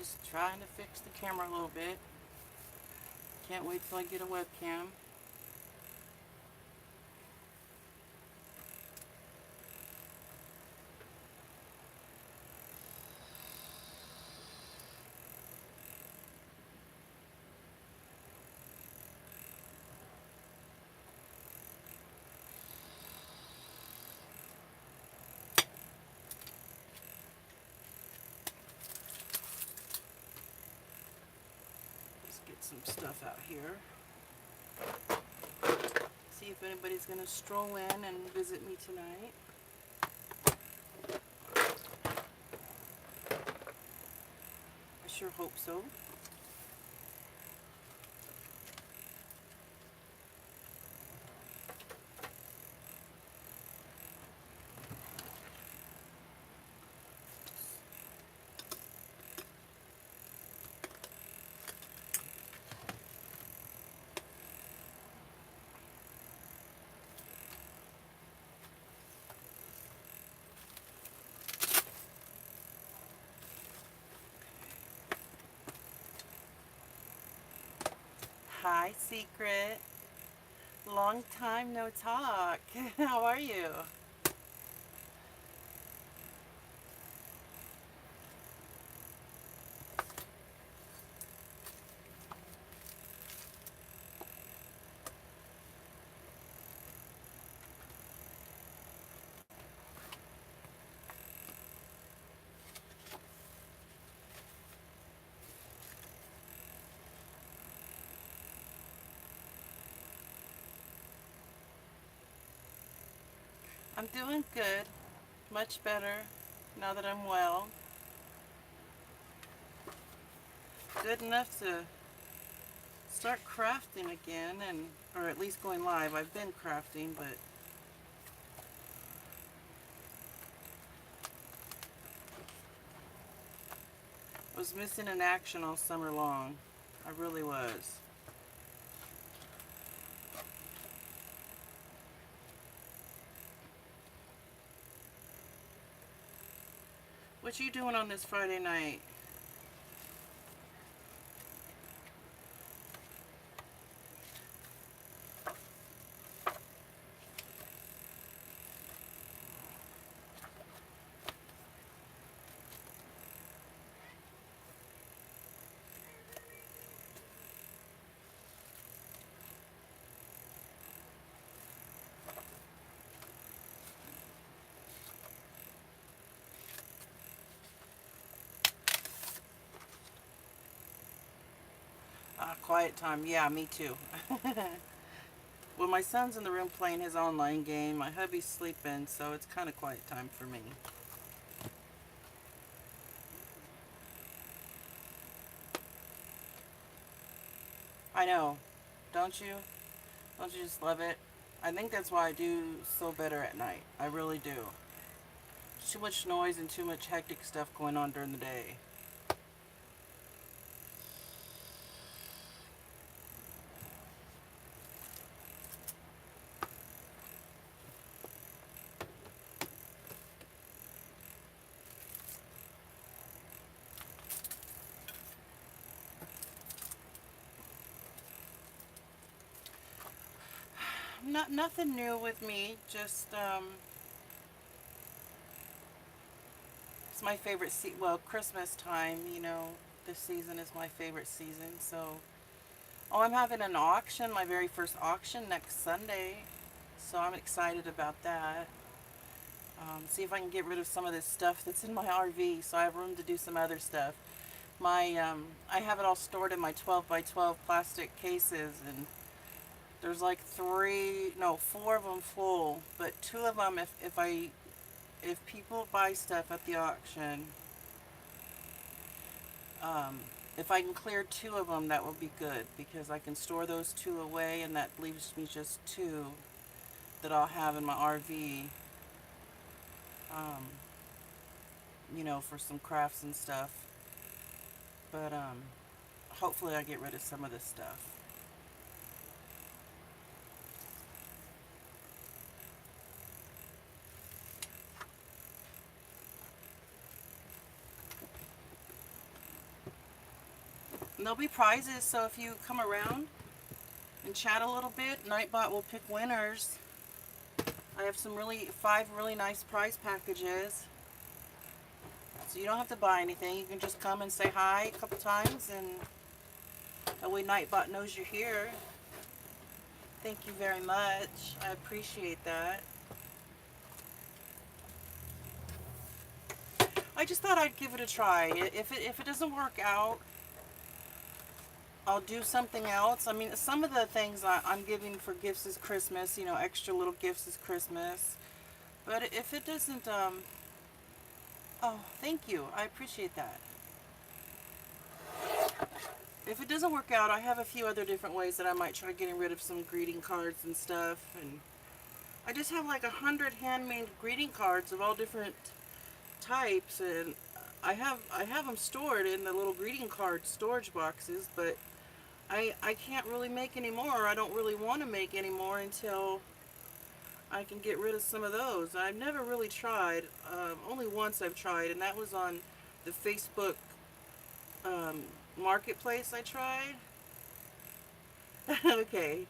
Just trying to fix the camera a little bit. Can't wait till I get a webcam. Let's get some stuff out here. See if anybody's gonna stroll in and visit me tonight. I sure hope so. Hi, Secret. Long time no talk. How are you? I'm doing good. Much better now that I'm well. Good enough to start crafting again, and or at least going live. I've been crafting, but was missing in action all summer long. I really was. What you doing on this Friday night? Quiet time. Yeah, me too. Well, my son's in the room playing his online game. My hubby's sleeping, so it's kind of quiet time for me. I know. Don't you? Don't you just love it? I think that's why I do so better at night. I really do. Too much noise and too much hectic stuff going on during the day. Nothing new with me. Just it's my favorite well, Christmas time. This season is my favorite season. So, oh, I'm having an auction, my very first auction next Sunday. So I'm excited about that. See if I can get rid of some of this stuff that's in my RV, so I have room to do some other stuff. I have it all stored in my 12 by 12 plastic cases, and there's like four of them full, but two of them, if people buy stuff at the auction, um, if I can clear two of them, that will be good, because I can store those two away, and that leaves me just two that I'll have in my RV, um, for some crafts and stuff. But hopefully I get rid of some of this stuff. there'll be prizes, so if you come around and chat a little bit, Nightbot will pick winners. I have five really nice prize packages. So you don't have to buy anything. You can just come and say hi a couple times, and that way Nightbot knows you're here. Thank you very much. I appreciate that. I just thought I'd give it a try. If it doesn't work out, I'll do something else. I mean, some of the things I'm giving for gifts is Christmas, you know, extra little gifts is Christmas. But if it doesn't, oh, thank you. I appreciate that. If it doesn't work out, I have a few other different ways that I might try getting rid of some greeting cards and stuff. And I just have like 100 handmade greeting cards of all different types, and I have them stored in the little greeting card storage boxes, but I can't really make any more. I don't really want to make any more until I can get rid of some of those. I've never really tried. Only once I've tried, and that was on the Facebook marketplace. I tried. Okay.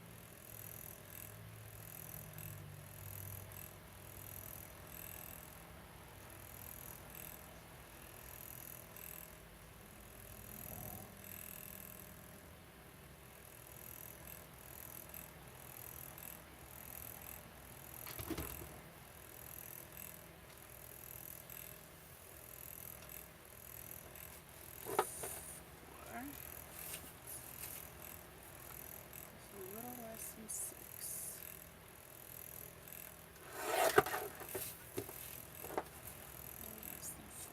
Four. It's a little less than six. A little less than four.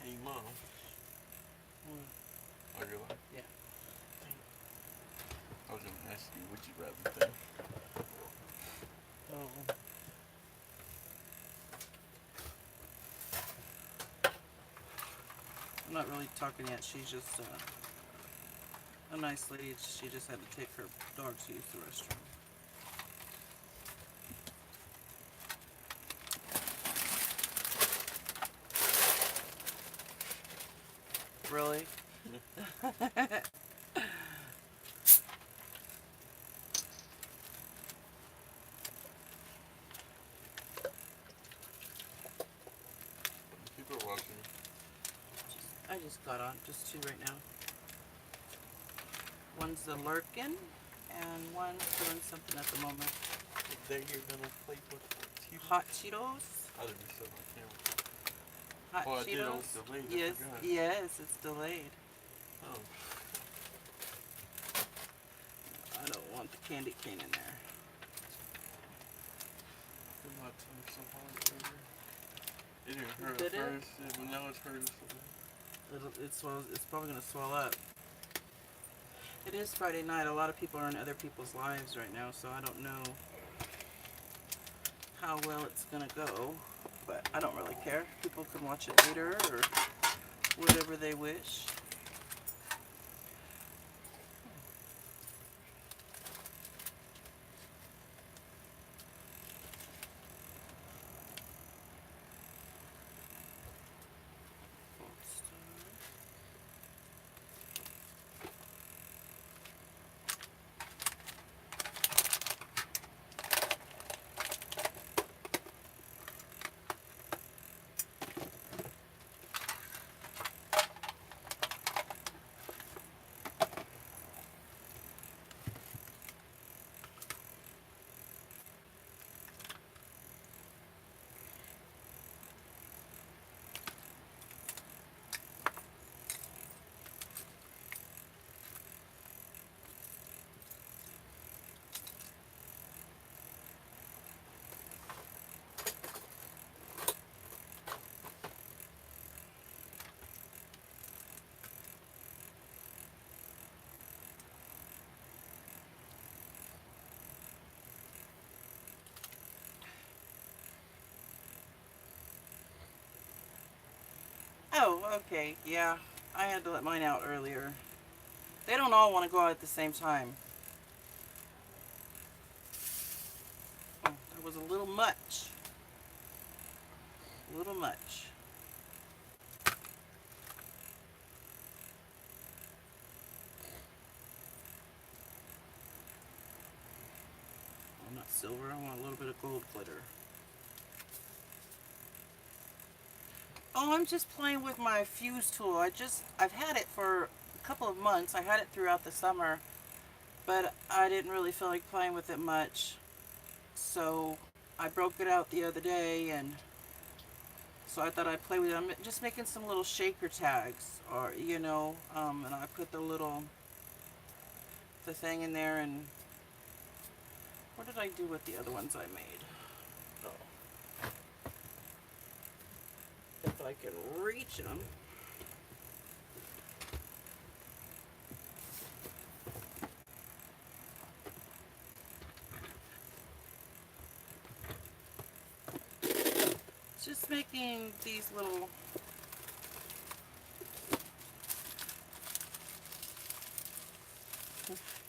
Hey, Mom. Oh, you're live? Yeah. I was going to ask you, would you rather thing? Oh. I'm not really talking yet. She's just a nice lady. She just had to take her dog to use the restroom. Really? People are watching. I just got on. Just two right now. One's the lurkin, and one's doing something at the moment. Today you're gonna play with Cheetos? Hot Cheetos. I didn't set my camera. Hot Oh, I did. I Cheetos. was delayed. I Yes, forgot. yes, it's delayed. Oh. I don't want the candy cane in there. Did my tongue so hard earlier. It didn't hurt Did at it? first, yeah, but now it's hurting so It's probably gonna swell up. It is Friday night. A lot of people are in other people's lives right now, so I don't know how well it's gonna go. But I don't really care. People can watch it later or whatever they wish. Oh, okay. Yeah. I had to let mine out earlier. They don't all want to go out at the same time. Oh, that was a little much. A little much. Oh, not silver. I want a little bit of gold glitter. Oh, I'm just playing with my fuse tool. I've had it for a couple of months. I had it throughout the summer, but I didn't really feel like playing with it much. So I broke it out the other day, and so I thought I'd play with it. I'm just making some little shaker tags, or and I put the thing in there. And what did I do with the other ones I made? Oh, if I can reach them. Just making these little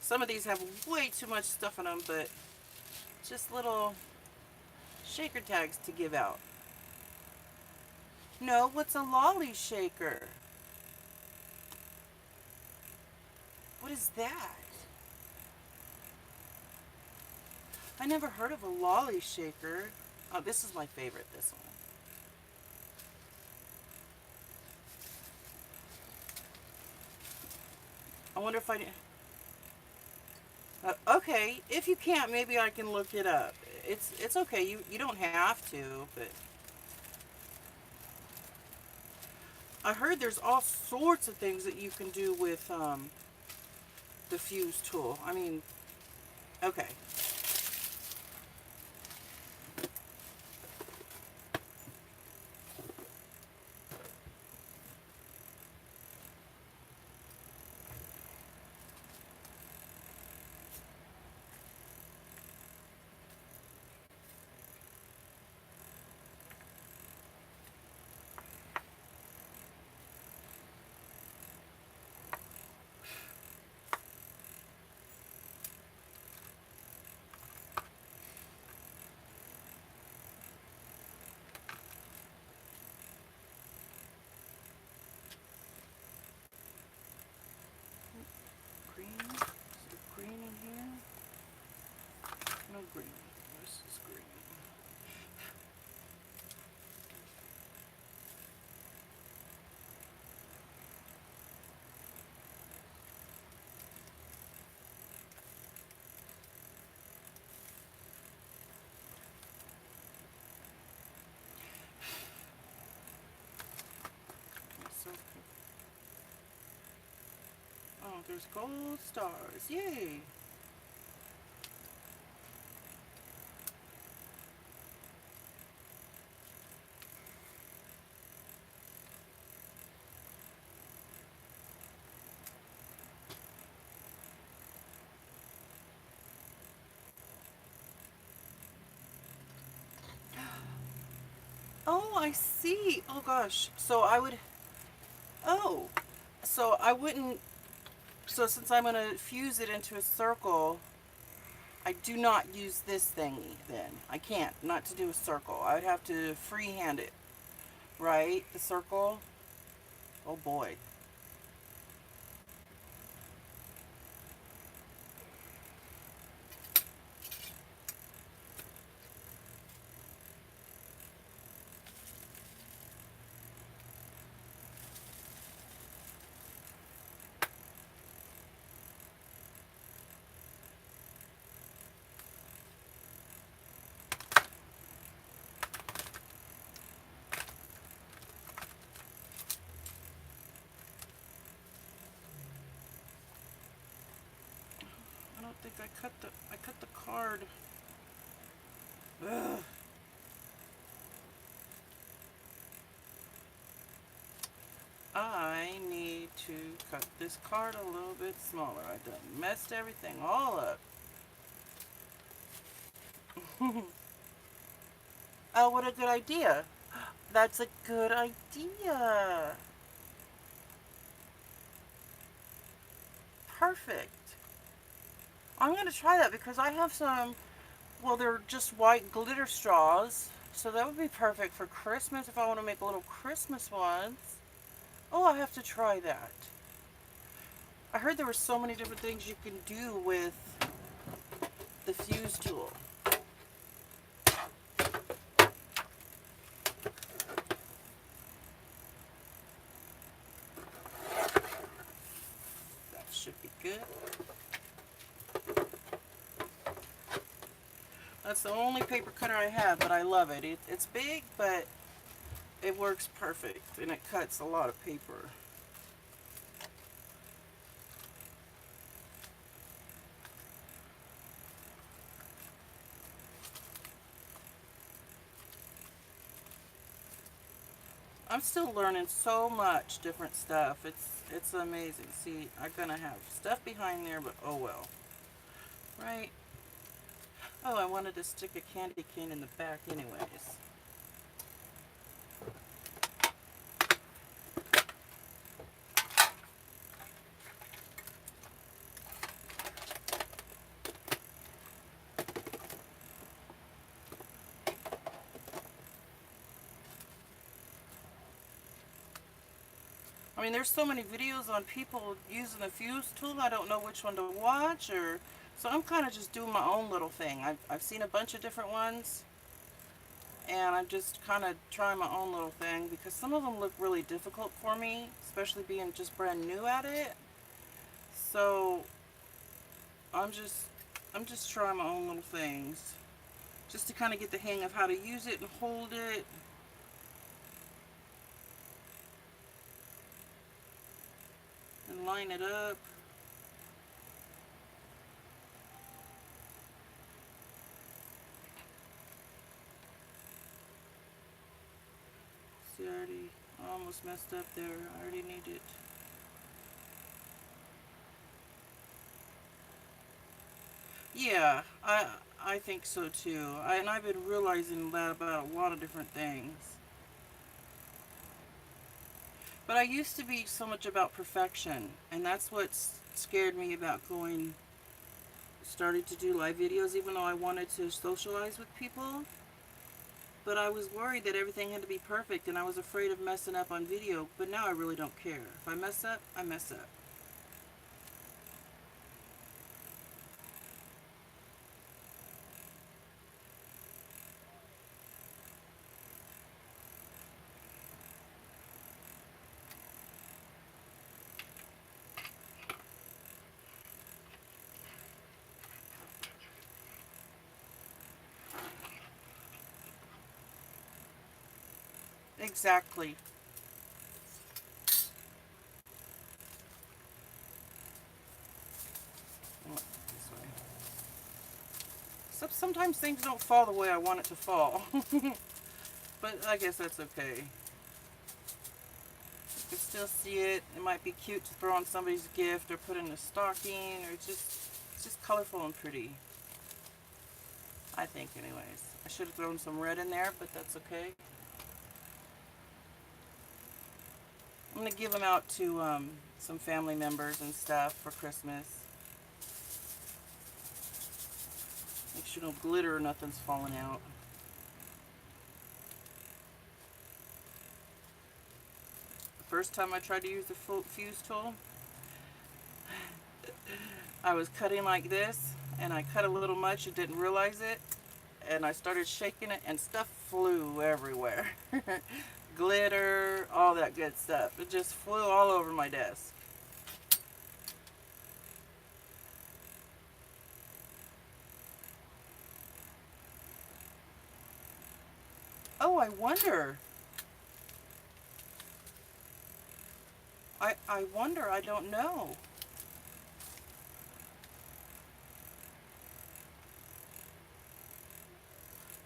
some of these have way too much stuff in them, but just little shaker tags to give out. No, what's a lolly shaker? What is that? I never heard of a lolly shaker. Oh, this is my favorite, this one. I wonder if okay, if you can't, maybe I can look it up. It's okay. You don't have to, but I heard there's all sorts of things that you can do with the fuse tool. I mean, okay. There's gold stars. Yay. Oh, I see. Oh gosh. So I would, oh, so I wouldn't, so since I'm going to fuse it into a circle, I do not use this thingy then. I can't, not to do a circle. I would have to freehand it, right? The circle. Oh boy. I don't think I cut the card. Ugh. I need to cut this card a little bit smaller. I done messed everything all up. Oh, what a good idea. That's a good idea. Perfect. I'm going to try that because I have some, well, they're just white glitter straws. So that would be perfect for Christmas if I want to make little Christmas ones. Oh, I have to try that. I heard there were so many different things you can do with the fuse tool. That should be good. That's the only paper cutter I have, but I love it. It's big, but it works perfect, and it cuts a lot of paper. I'm still learning so much different stuff. It's amazing. See, I'm gonna have stuff behind there, but oh well. Right? Oh, I wanted to stick a candy cane in the back anyways. I mean, there's so many videos on people using the fuse tool. I don't know which one to watch, or so I'm kind of just doing my own little thing. I've seen a bunch of different ones, and I'm just kind of trying my own little thing because some of them look really difficult for me, especially being just brand new at it. So I'm just trying my own little things, just to kind of get the hang of how to use it and hold it. And line it up. See, I already almost messed up there. I already need it. Yeah, I think so too. And I've been realizing that about a lot of different things. But I used to be so much about perfection, and that's what scared me about started to do live videos, even though I wanted to socialize with people. But I was worried that everything had to be perfect, and I was afraid of messing up on video. But now I really don't care. If I mess up, I mess up. Exactly. sometimes things don't fall the way I want it to fall. But I guess that's okay. You can still see it. It might be cute to throw on somebody's gift or put in a stocking, or it's just colorful and pretty. I think, anyways. I should have thrown some red in there, but that's okay. I'm gonna give them out to some family members and stuff for Christmas. Make sure no glitter or nothing's falling out. The first time I tried to use the fuse tool, I was cutting like this, and I cut a little much and didn't realize it, and I started shaking it, and stuff flew everywhere. Glitter, all that good stuff. It just flew all over my desk. Oh, I wonder. I wonder, I don't know.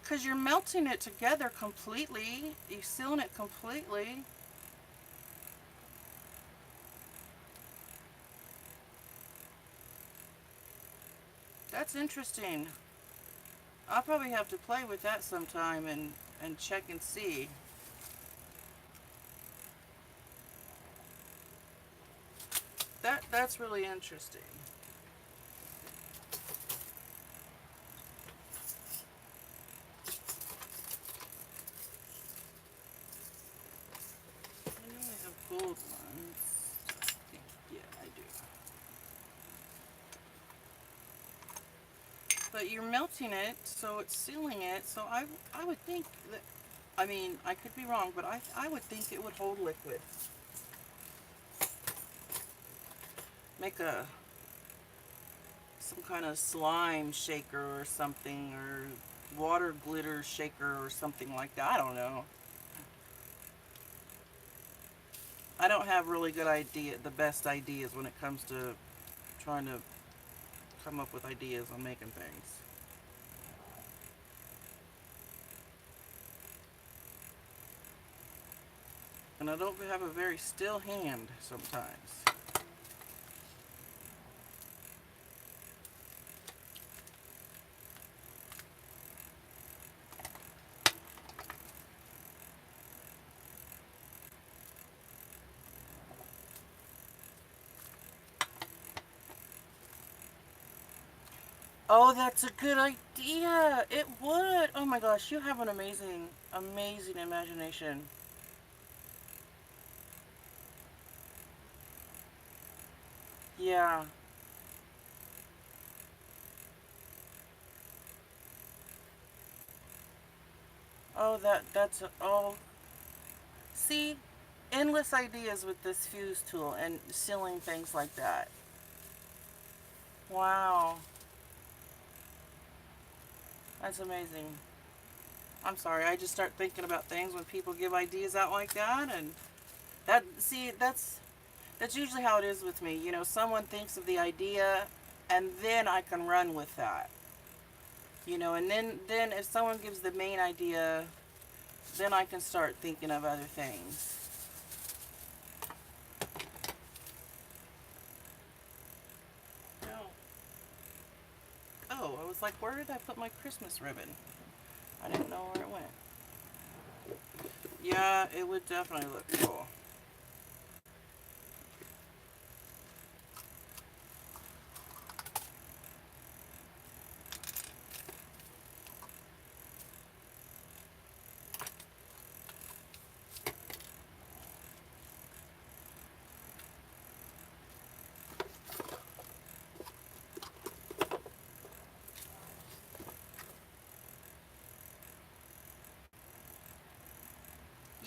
Because you're melting it together completely. You're sealing it completely. That's interesting. I'll probably have to play with that sometime and check and see. That's really interesting. I know I have gold ones. Yeah, I do. But you're melting it, so it's sealing it. So I would think that, I mean, I could be wrong, but I would think it would hold liquid. Make some kind of slime shaker or something, or water glitter shaker or something like that. I don't know. I don't have really the best ideas when it comes to trying to come up with ideas on making things. And I don't have a very still hand sometimes. Oh, that's a good idea. It would. Oh my gosh, you have an amazing, amazing imagination. Yeah. Oh, oh. See, endless ideas with this fuse tool and sealing things like that. Wow. That's amazing. I'm sorry, I just start thinking about things when people give ideas out like that, and that's usually how it is with me. You know, someone thinks of the idea, and then I can run with that. You know, and then if someone gives the main idea, then I can start thinking of other things. No. Oh, I was like, where did I put my Christmas ribbon? I didn't know where it went. Yeah, it would definitely look cool.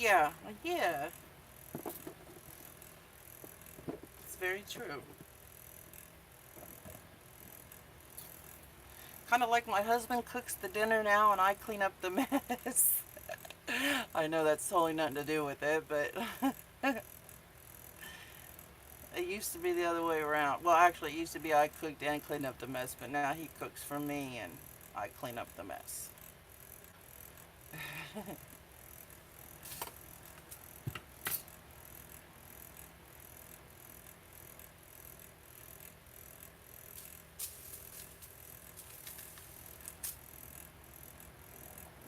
Yeah, yeah, it's very true. Kind of like my husband cooks the dinner now and I clean up the mess. I know that's totally nothing to do with it, but it used to be the other way around. Well, actually, it used to be I cooked and cleaned up the mess, but now he cooks for me and I clean up the mess.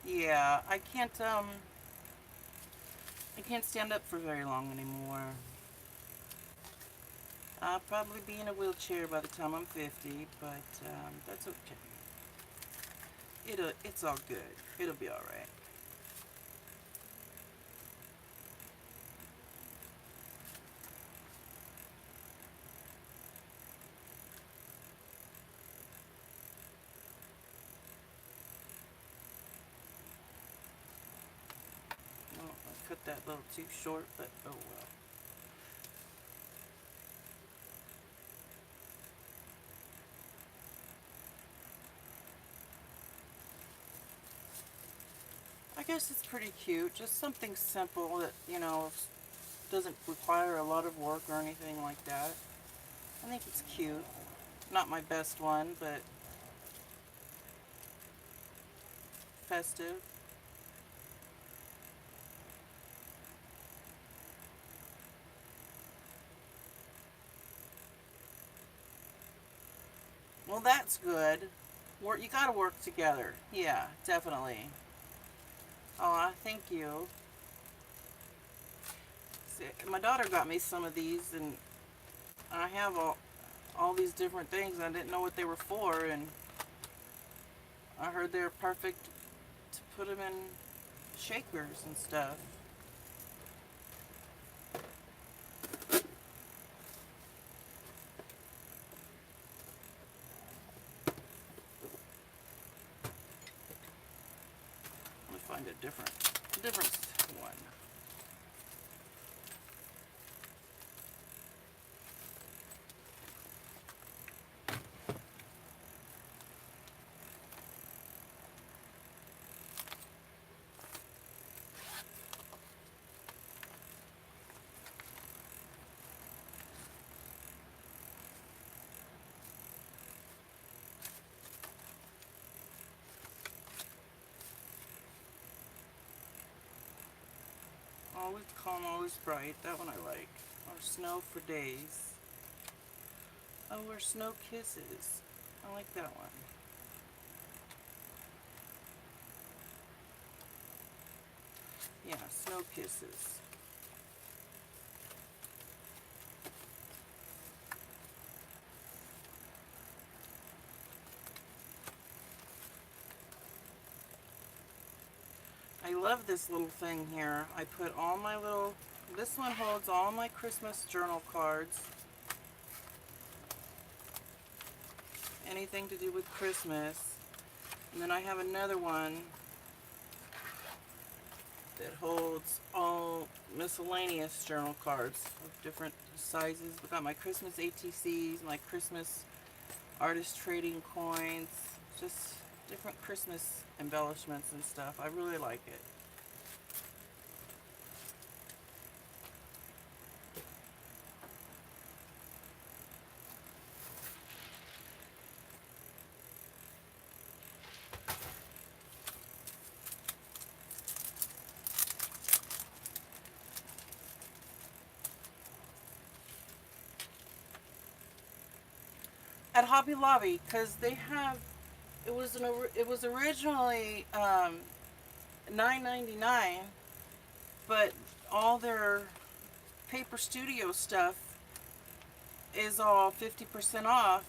Yeah, I can't stand up for very long anymore. I'll probably be in a wheelchair by the time I'm 50, but that's okay. It's all good. It'll be all right. Oh, I cut that a little too short, but oh well. I guess it's pretty cute. Just something simple that, doesn't require a lot of work or anything like that. I think it's cute. Not my best one, but festive. Well, that's good. You gotta work together. Yeah, definitely. Oh, thank you. See, my daughter got me some of these, and I have all these different things. I didn't know what they were for, and I heard they're perfect to put them in shakers and stuff. Let me find a different one. Always calm, always bright. That one I like. Or snow for days. Oh, or snow kisses. I like that one. Yeah, snow kisses. I love this little thing here. I put all my little, this one holds all my Christmas journal cards. Anything to do with Christmas. And then I have another one that holds all miscellaneous journal cards of different sizes. I've got my Christmas ATCs, my Christmas artist trading coins, just different Christmas embellishments and stuff. I really like it. At Hobby Lobby, because they have, it was originally $9.99, but all their Paper Studio stuff is all 50% off.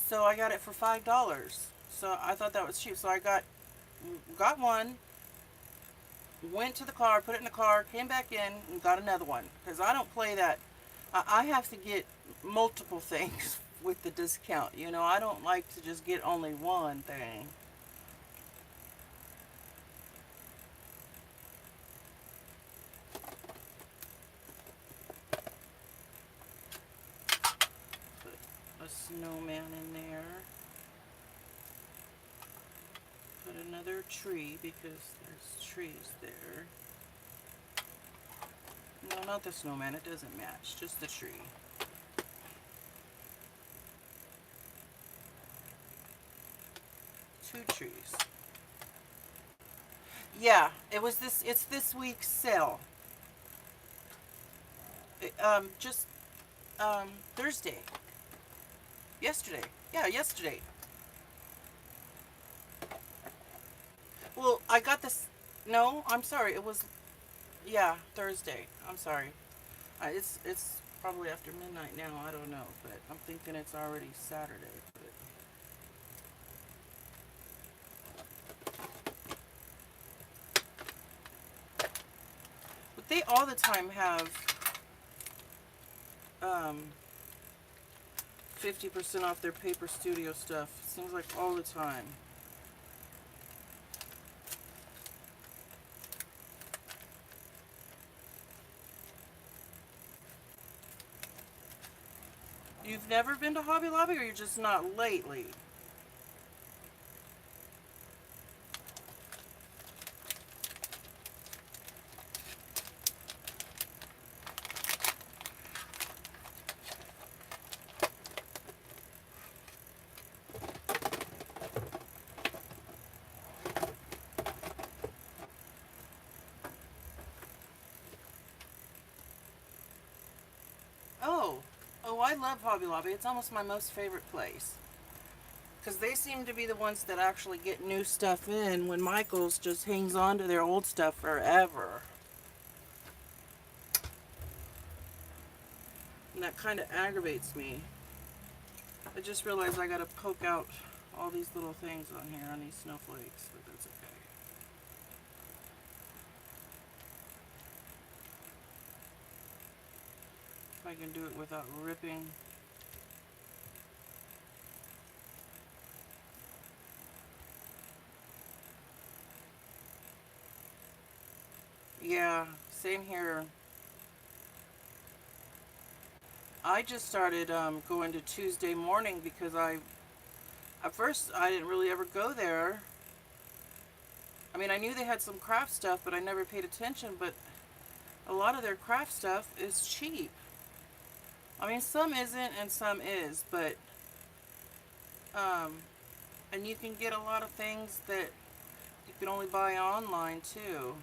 So I got it for $5. So I thought that was cheap. So I got one, went to the car, put it in the car, came back in, and got another one. Because I don't play that. I have to get multiple things with the discount. I don't like to just get only one thing. Put a snowman in there. Put another tree because there's trees there. No, not the snowman. It doesn't match. Just the tree. two trees. Yeah, it's this week's sale. Just Thursday. Yesterday. Yeah, yesterday. Well, I got this. No, I'm sorry. It was, yeah, Thursday. I'm sorry. It's probably after midnight now. I don't know, but I'm thinking it's already Saturday. But they all the time have 50% off their Paper Studio stuff. Seems like all the time. You've never been to Hobby Lobby, or you're just not lately? Oh, oh, I love Hobby Lobby. It's almost my most favorite place. Because they seem to be the ones that actually get new stuff in when Michael's just hangs on to their old stuff forever. And that kind of aggravates me. I just realized I gotta poke out all these little things on here on these snowflakes, but that's okay. If I can do it without ripping. Yeah, same here. I just started going to Tuesday morning because at first I didn't really ever go there. I mean, I knew they had some craft stuff, but I never paid attention, but a lot of their craft stuff is cheap. I mean, some isn't and some is, but, and you can get a lot of things that you can only buy online too.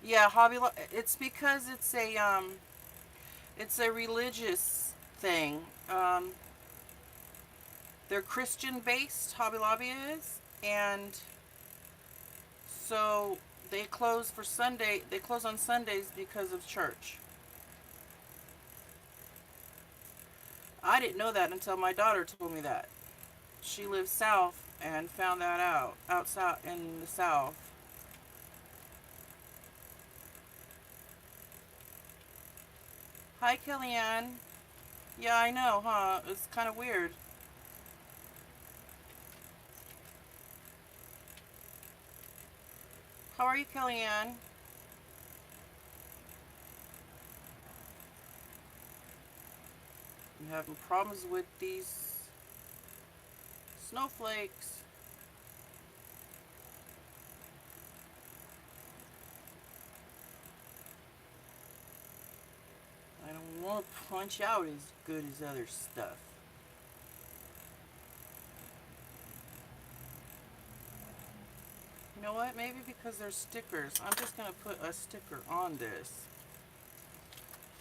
Yeah, it's because it's a religious thing. They're Christian based, Hobby Lobby is, and so they close for Sunday. They close on Sundays because of church. I didn't know that until my daughter told me that. She lives south and found that out south in the south. Hi, Kellyanne. Yeah, I know, huh? It's kind of weird. How are you, Kellyanne? I'm having problems with these snowflakes. I don't want to punch out as good as other stuff. You know what? Maybe because they're stickers. I'm just going to put a sticker on this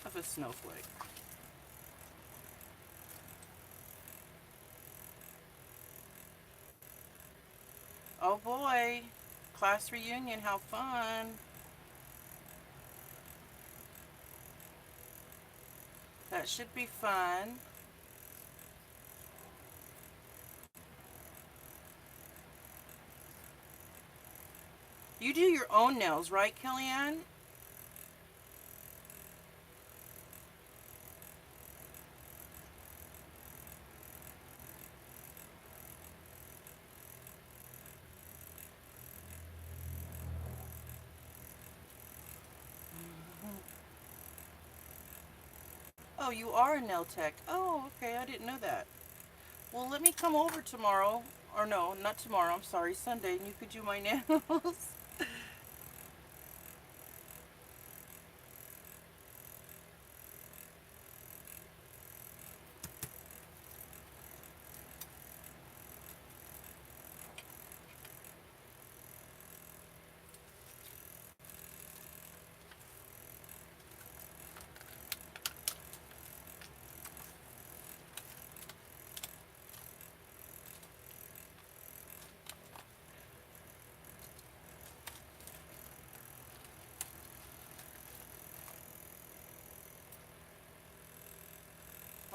of a snowflake. Oh boy, class reunion, how fun. That should be fun. You do your own nails, right, Kellyanne? Oh, you are a nail tech. Oh, okay, I didn't know that. Well, let me come over tomorrow. Or no, not tomorrow, I'm sorry, Sunday, and you could do my nails.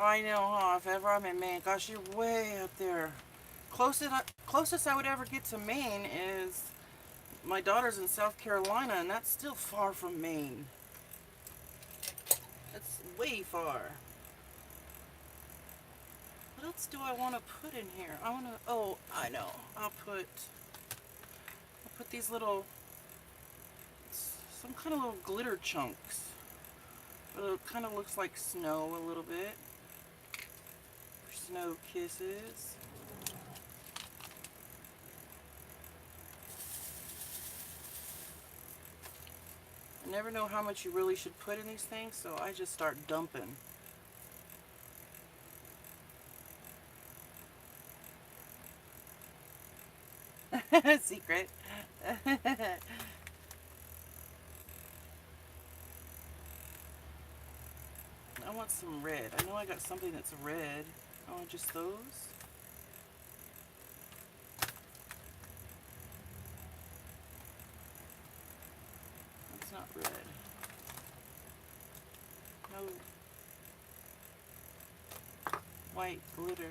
I know, huh? If ever I'm in Maine, gosh, you're way up there. Closest I would ever get to Maine is my daughter's in South Carolina, and that's still far from Maine. It's way far. What else do I want to put in here? I want to. Oh, I know. I'll put these little, some kind of little glitter chunks. It kind of looks like snow a little bit. For snow kisses. I never know how much you really should put in these things, so I just start dumping. Secret. I want some red. I know I got something that's red. Oh, just those? That's not red. No white glitter.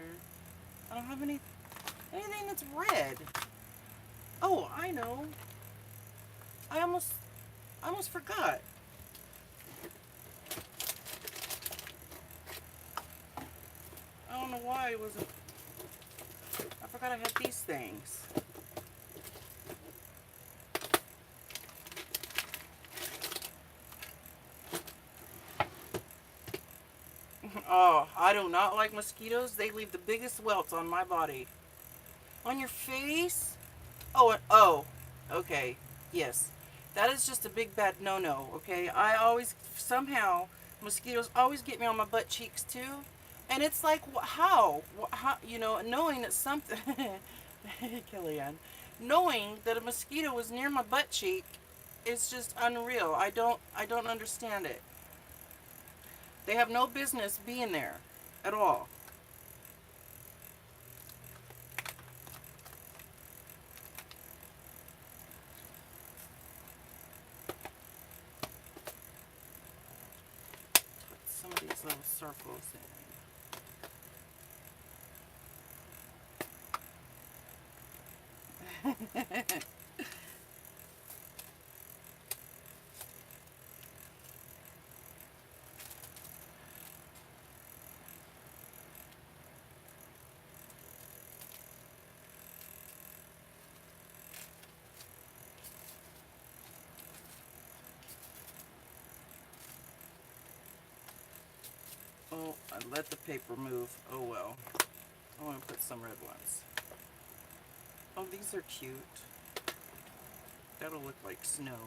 I don't have anything that's red. Oh, I know. I almost forgot. I don't know why it wasn't. I forgot I had these things. Oh, I do not like mosquitoes. They leave the biggest welts on my body. On your face? Oh, okay. Yes. That is just a big bad no-no, okay? I always, somehow, mosquitoes always get me on my butt cheeks too. And it's like, how? How, knowing that something, Kellyanne, knowing that a mosquito was near my butt cheek is just unreal. I don't understand it. They have no business being there at all. Put some of these little circles in. Oh, I let the paper move. Oh well. I want to put some red ones. Oh, these are cute. That'll look like snow.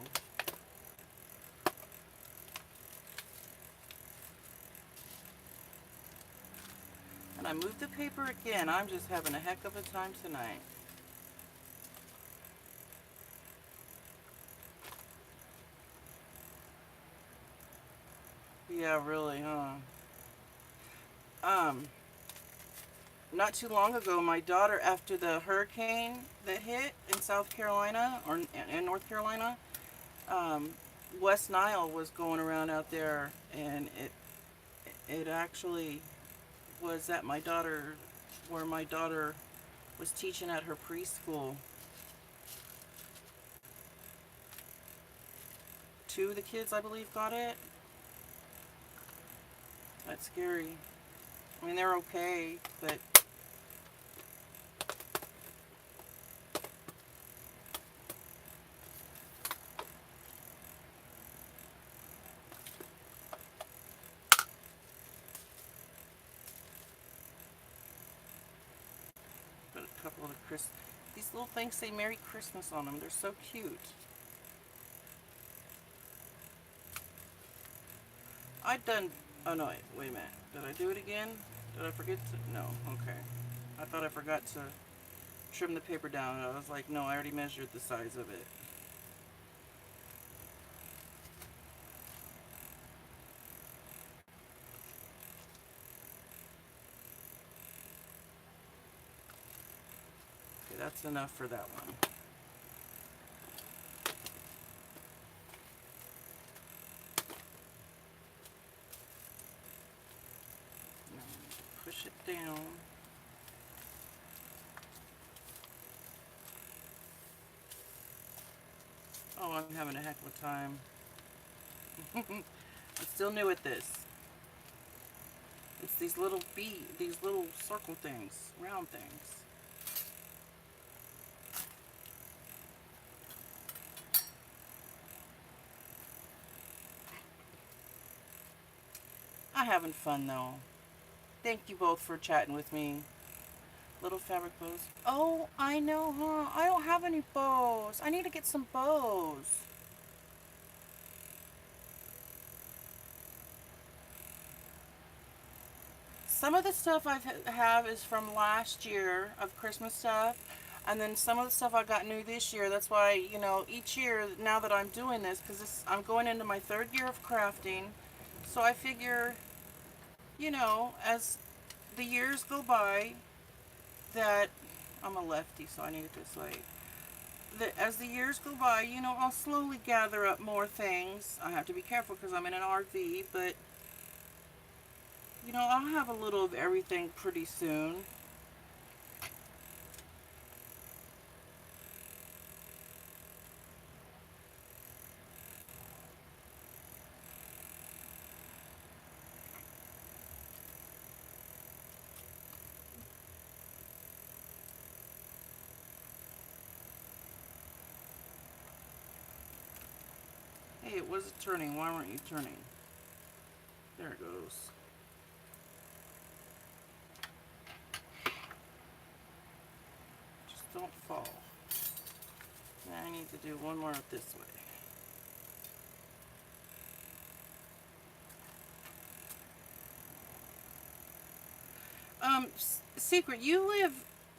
And I moved the paper again. I'm just having a heck of a time tonight. Yeah, really, huh? Um, Not too long ago, my daughter, after the hurricane that hit in South Carolina or in North Carolina, um, West Nile was going around out there, and it actually was at where my daughter was teaching at her preschool. Two of the kids, I believe, got it. That's scary. I mean, they're okay, but a couple of these little things say Merry Christmas on them. They're so cute. I'd done. Oh no, wait a minute. Did I do it again? Did I forget to? No. Okay. I thought I forgot to trim the paper down. I was like, no, I already measured the size of it. Okay, that's enough for that one. push it down. Oh, I'm having a heck of a time. I'm still new at this. It's these these little circle things, round things. I'm having fun though. Thank you both for chatting with me. Little fabric bows. Oh, I know, huh? I don't have any bows. I need to get some bows. Some of the stuff I have is from last year of Christmas stuff. And then some of the stuff I got new this year. That's why, you know, each year now that I'm doing this, because I'm going into my 3rd year of crafting. So I figure, you know, as the years go by, that I'm a lefty, so I need it this way. That as the years go by, you know, I'll slowly gather up more things. I have to be careful because I'm in an RV, but you know, I'll have a little of everything pretty soon. Hey, it was turning. Why weren't you turning? There it goes. Just don't fall. Now I need to do one more of this way. Secret, you live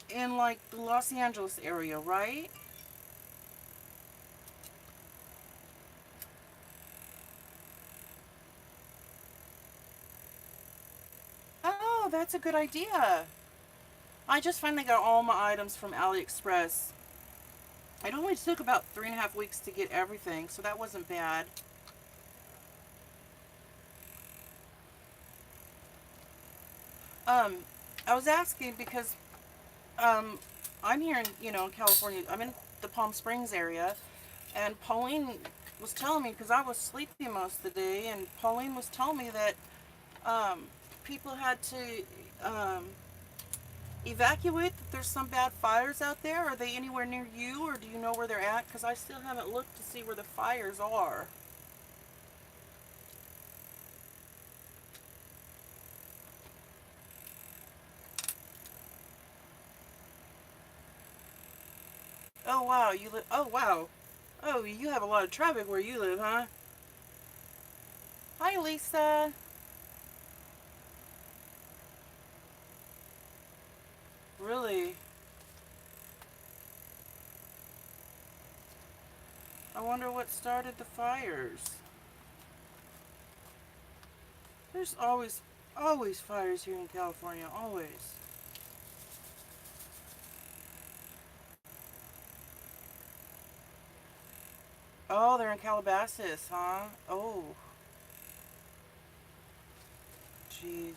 in like the Los Angeles area, right? Oh, that's a good idea. I just finally got all my items from AliExpress. It only took about 3.5 weeks to get everything, so that wasn't bad. Um, I was asking because um, I'm here in, you know, California. I'm in the Palm Springs area, and Pauline was telling me, because I was sleepy most of the day, and Pauline was telling me that um, people had to um, evacuate, that there's some bad fires out there. Are they anywhere near you, or do you know where they're at? Because I still haven't looked to see where the fires are. Oh wow, you live. Oh wow. Oh, you have a lot of traffic where you live, huh? Hi, Lisa. Really? I wonder what started the fires. There's always fires here in California. Always. Oh, they're in Calabasas, huh? Oh, jeez.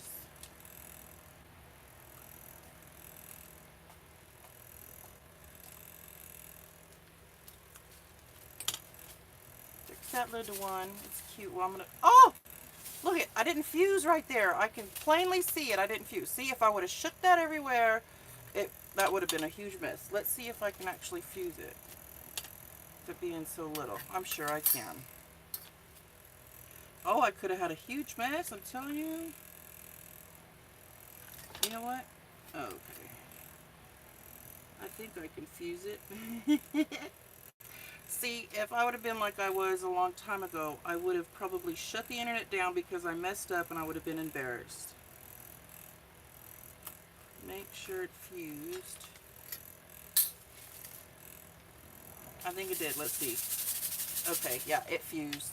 Fix that lid to one. It's cute. Well, I'm gonna. Oh, look it. I didn't fuse right there. I can plainly see it. I didn't fuse. See, if I would have shook that everywhere, that would have been a huge mess. Let's see if I can actually fuse it. It being so little. I'm sure I can. Oh, I could have had a huge mess. I'm telling you. You know what? Okay. I think I can fuse it. See, if I would have been like I was a long time ago, I would have probably shut the internet down because I messed up and I would have been embarrassed. Make sure it fused. I think it did. Let's see. Okay, yeah, it fused.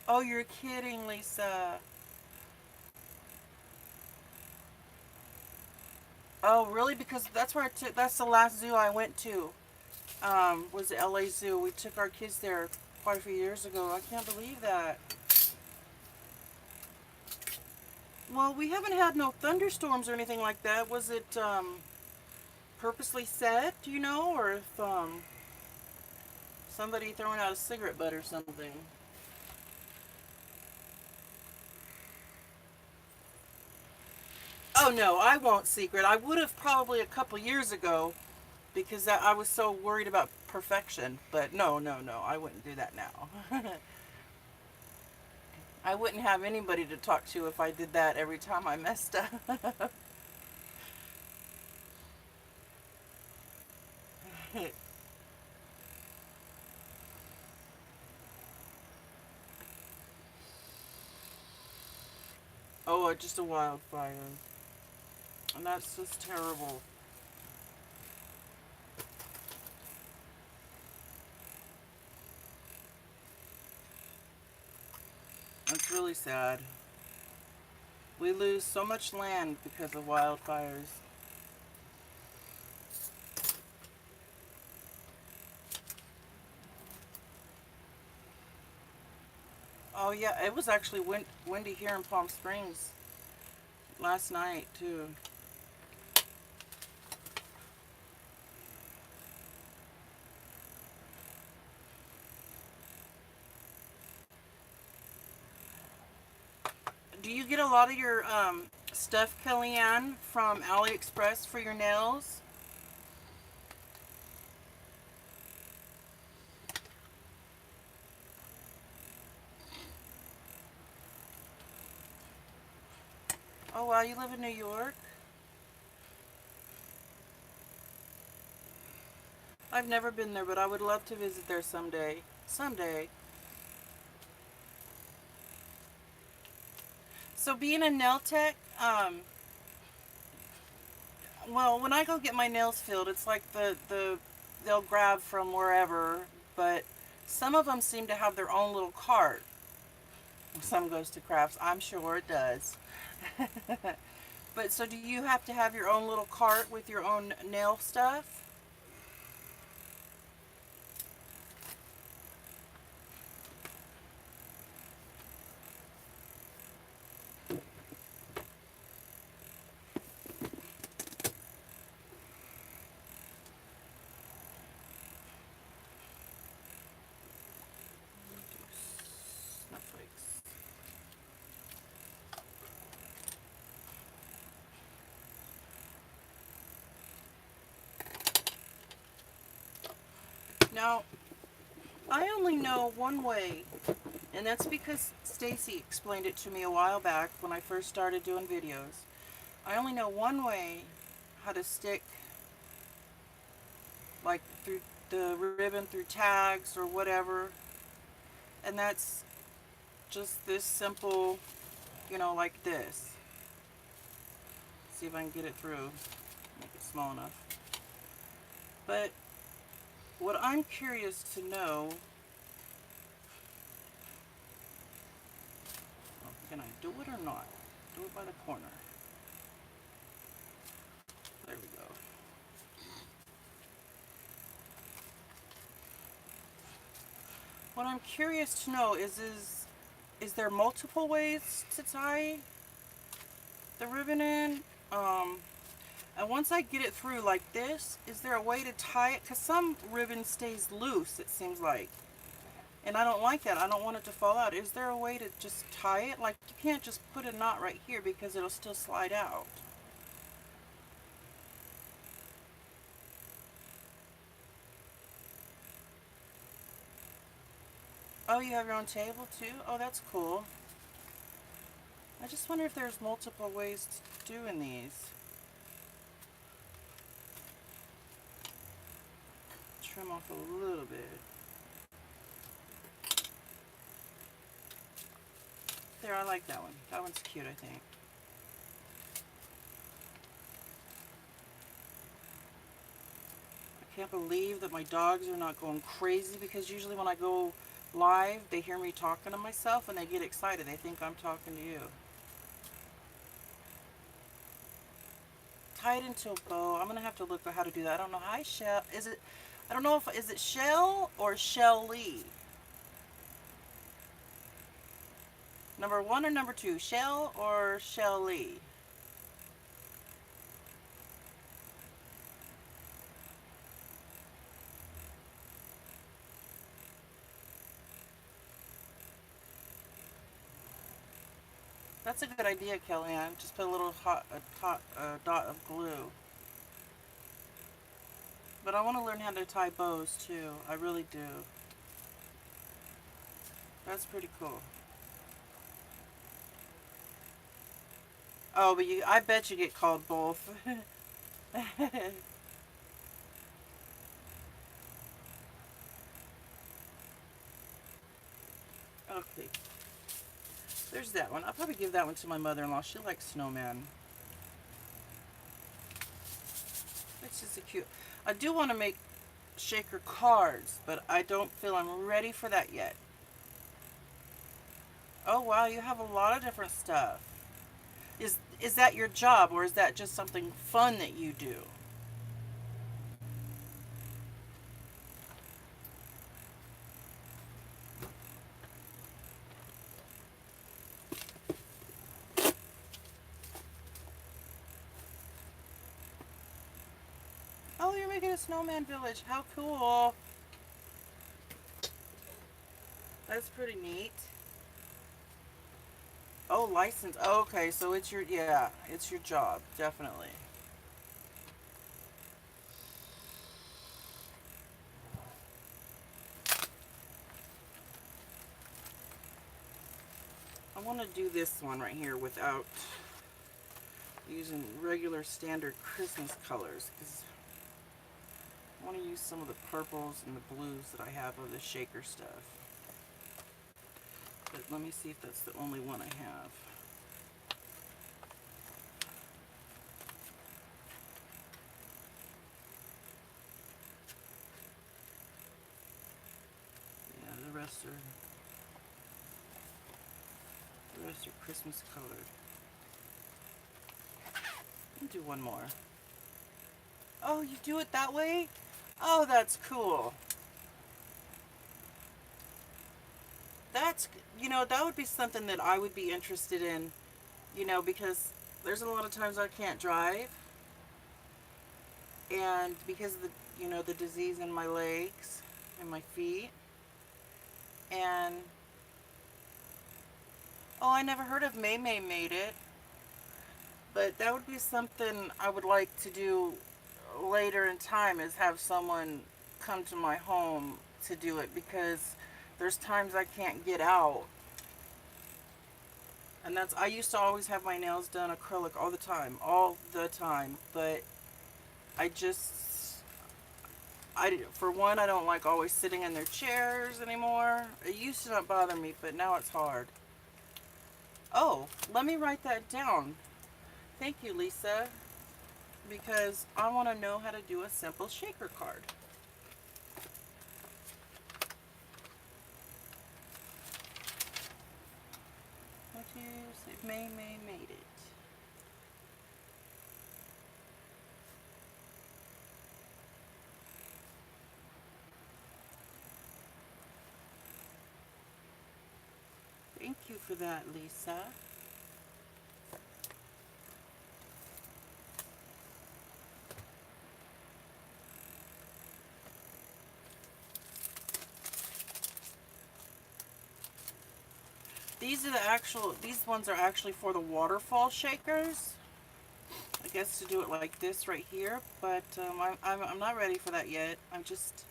Oh, you're kidding, Lisa. Oh, really? Because that's where I took, that's the last zoo I went to. Was the LA Zoo. We took our kids there quite a few years ago. I can't believe that. Well, we haven't had no thunderstorms or anything like that. Was it purposely set, do you know, or if somebody throwing out a cigarette butt or something? Oh no, I won't secret. I would have probably a couple years ago because I was so worried about perfection. But no, no, no, I wouldn't do that now. I wouldn't have anybody to talk to if I did that every time I messed up. Oh, just a wildfire. And that's just terrible. That's really sad. We lose so much land because of wildfires. Oh yeah, it was actually windy here in Palm Springs last night too. Do you get a lot of your stuff, Kellyanne, from AliExpress for your nails? Oh wow, you live in New York? I've never been there, but I would love to visit there someday. Someday. So being a nail tech, well, when I go get my nails filled, it's like they'll grab from wherever, but some of them seem to have their own little cart. Some goes to crafts, I'm sure it does. But so do you have to have your own little cart with your own nail stuff? Snowflakes. Now, I only know one way, and that's because Stacy explained it to me a while back when I first started doing videos. I only know one way how to stick, like, through the ribbon through tags or whatever, and that's just this simple, like this. See if I can get it through, make it small enough. But what I'm curious to know, can I do it or not? Do it by the corner. There we go. What I'm curious to know is there multiple ways to tie the ribbon in? And once I get it through like this, is there a way to tie it? Because some ribbon stays loose, it seems like. And I don't like that. I don't want it to fall out. Is there a way to just tie it? Like, you can't just put a knot right here because it'll still slide out. Oh, you have your own table too? Oh, that's cool. I just wonder if there's multiple ways to doing these. Trim off a little bit. There, I like that one. That one's cute, I think. I can't believe that my dogs are not going crazy because usually when I go live, they hear me talking to myself and they get excited. They think I'm talking to you. Tie it into a bow. I'm gonna have to look at how to do that. I don't know. Hi, Shell. Is it? I don't know if is it Shell or Shelly. Number 1 or number 2? Shell or Shelly? That's a good idea, Kellyanne. Just put a little dot of glue. But I want to learn how to tie bows too. I really do. That's pretty cool. Oh, but I bet you get called both. Okay. There's that one. I'll probably give that one to my mother-in-law. She likes snowman. It's just a cute. I do want to make shaker cards, but I don't feel I'm ready for that yet. Oh wow, you have a lot of different stuff. Is that your job, or is that just something fun that you do? Oh, you're making a snowman village. How cool. That's pretty neat. Oh, license. Oh, okay, so it's your, yeah, it's your job, definitely. I want to do this one right here without using regular standard Christmas colors, because I want to use some of the purples and the blues that I have of the shaker stuff. But let me see if that's the only one I have. Yeah, the rest are Christmas colored. Let me do one more. Oh, you do it that way? Oh, that's cool. That's, that would be something that I would be interested in, because there's a lot of times I can't drive, and because of the disease in my legs and my feet, and, oh, I never heard of May May Made It, but that would be something I would like to do later in time, is have someone come to my home to do it, because there's times I can't get out. And I used to always have my nails done acrylic all the time, but I just, for one, I don't like always sitting in their chairs anymore. It used to not bother me, but now it's hard. Oh, let me write that down. Thank you, Lisa, because I want to know how to do a simple shaker card. What you say? May made it. Thank you for that, Lisa. These ones are actually for the waterfall shakers. I guess to do it like this right here, but I'm not ready for that yet. I'm just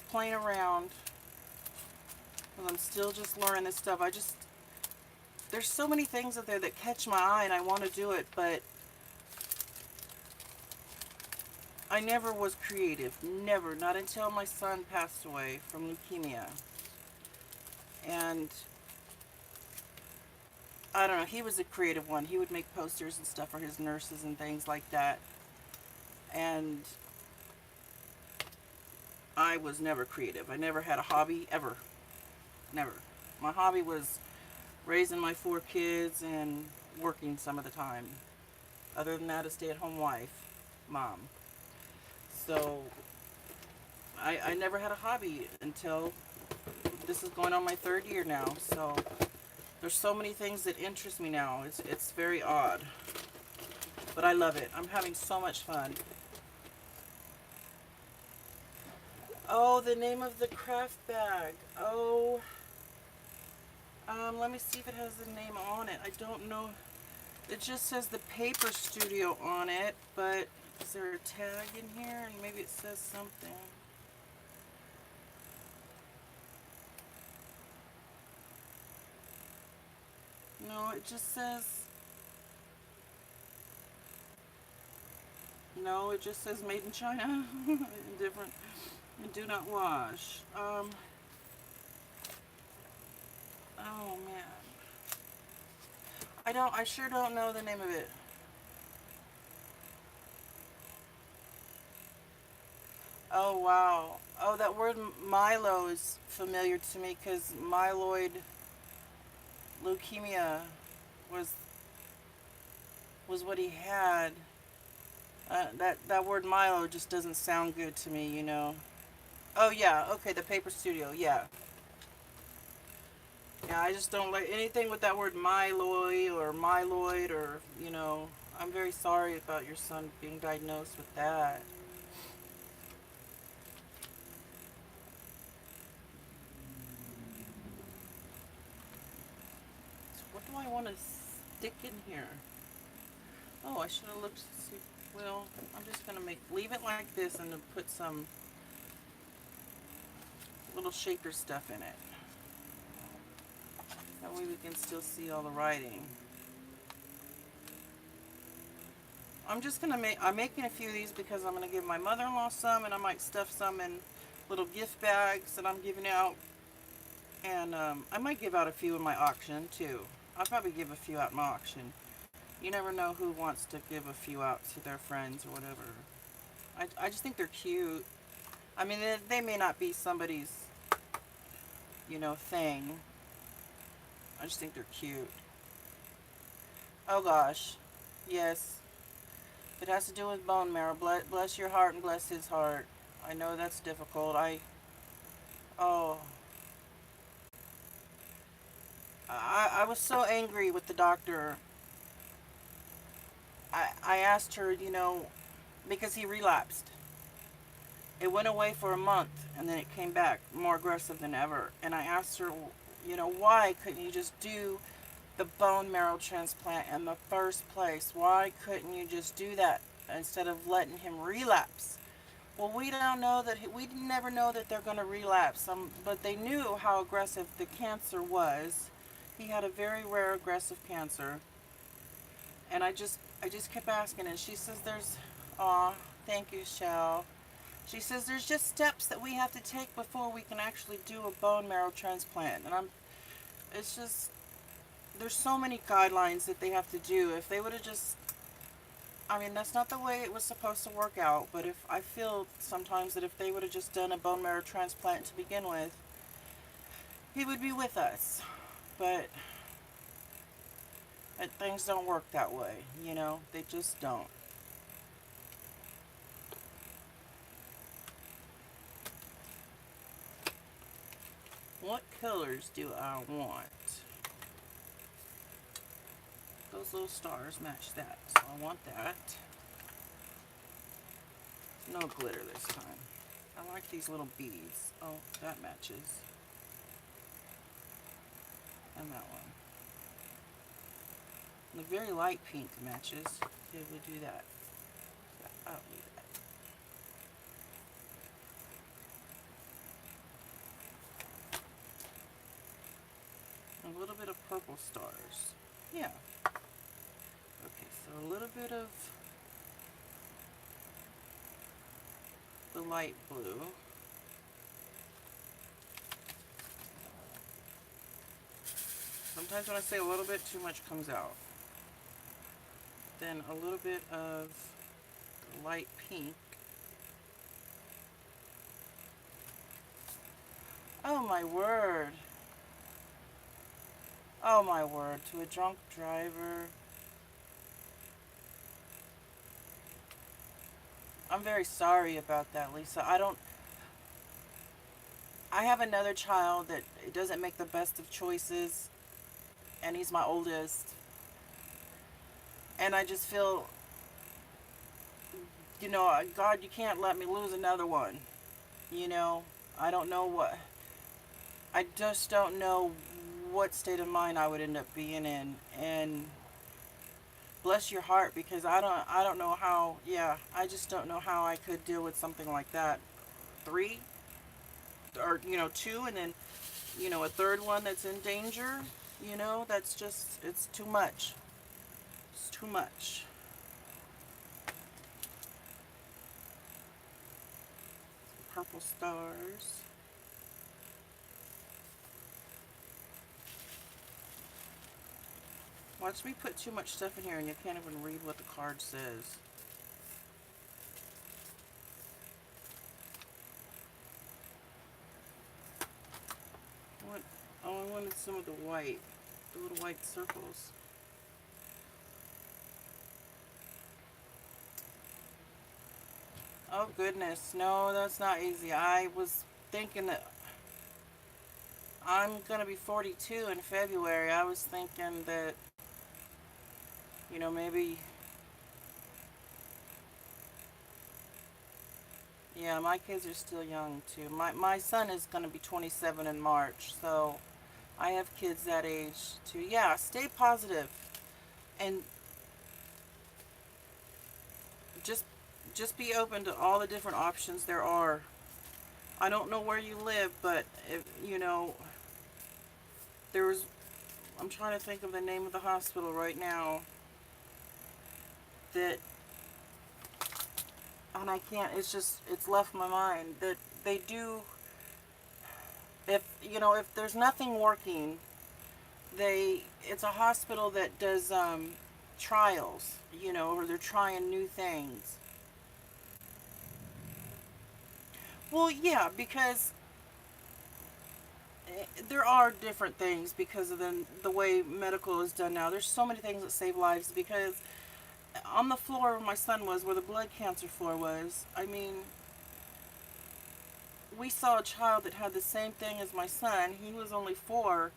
playing around, because I'm still just learning this stuff. There's so many things out there that catch my eye and I want to do it, but I never was creative. Never. Not until my son passed away from leukemia. And I don't know, he was a creative one. He would make posters and stuff for his nurses and things like that. And I was never creative. I never had a hobby, ever. Never. My hobby was raising my 4 kids and working some of the time. Other than that, a stay-at-home wife, mom. So I never had a hobby until this is going on my 3rd year now. So There's so many things that interest me now. It's very odd. But I love it. I'm having so much fun. Oh, the name of the craft bag. Oh, let me see if it has the name on it. I don't know. It just says the Paper Studio on it, but is there a tag in here? And maybe it says something. No, it just says, no, it just says made in China. Different, and do not wash. Oh man. I sure don't know the name of it. Oh wow. Oh, that word Milo is familiar to me because myeloid leukemia was was what he had. That word Milo just doesn't sound good to me, you know. Oh yeah, okay, the Paper Studio, yeah. Yeah, I just don't like anything with that word myeloid or, you know, I'm very sorry about your son being diagnosed with that. So what do I want to stick in here? Oh, I should have looked to see. Well, I'm just gonna leave it like this and then put some little shaker stuff in it. That way we can still see all the writing. I'm making a few of these because I'm gonna give my mother-in-law some, and I might stuff some in little gift bags that I'm giving out. And I might give out a few in my auction too. I'll probably give a few out in my auction. You never know who wants to give a few out to their friends or whatever. I just think they're cute. I mean, they may not be somebody's, you know, thing. I just think they're cute. Oh gosh. Yes. It has to do with bone marrow. Bless your heart and bless his heart. I know that's difficult. Oh, I was so angry with the doctor. I asked her, you know, because he relapsed. It went away for a month and then it came back more aggressive than ever. And I asked her, you know, why couldn't you just do the bone marrow transplant in the first place? Why couldn't you just do that instead of letting him relapse? Well, we don't know that we never know that they're going to relapse. But they knew how aggressive the cancer was. He had a very rare aggressive cancer, and I just kept asking, and she says there's, aw, thank you, Shell. She says there's just steps that we have to take before we can actually do a bone marrow transplant, and it's just there's so many guidelines that they have to do. If they would have just I mean, that's not the way it was supposed to work out, but if I feel sometimes that if they would have just done a bone marrow transplant to begin with, he would be with us. But things don't work that way, you know? They just don't. What colors do I want? Those little stars match that, so I want that. No glitter this time. I like these little beads. Oh, that matches. And that one. And the very light pink matches. Okay, we'll do that. I'll leave that. A little bit of purple stars. Yeah. Okay, so a little bit of the light blue. Sometimes when I say a little bit, too much comes out. Then a little bit of the light pink. Oh my word. Oh my word. To a drunk driver. I'm very sorry about that, Lisa. I have another child that doesn't make the best of choices. and he's my oldest. And I just feel, God, you can't let me lose another one. You know, I don't know what, I just don't know what state of mind I would end up being in. And bless your heart, because I don't know how, yeah, I just don't know how I could deal with something like that. Three, or, two, and then, a third one that's in danger, that's just, it's too much. It's too much. Purple stars. Watch me put too much stuff in here and you can't even read what the card says. What? Oh, I wanted some of the white. The little white circles. Oh goodness, no, that's not easy. I was thinking that I'm gonna be 42 in February. I was thinking that, maybe, yeah, my kids are still young too. My son is gonna be 27 in March, so I have kids that age too. Yeah, stay positive and just just be open to all the different options there are. I don't know where you live, but if there was, I'm trying to think of the name of the hospital right now that, and I can't, it's left my mind, that they do, if there's nothing working, it's a hospital that does trials, or they're trying new things. Well, yeah, because there are different things because of the way medical is done now. There's so many things that save lives, because on the floor where my son was, where the blood cancer floor was, I mean, we saw a child that had the same thing as my son. He was only 4,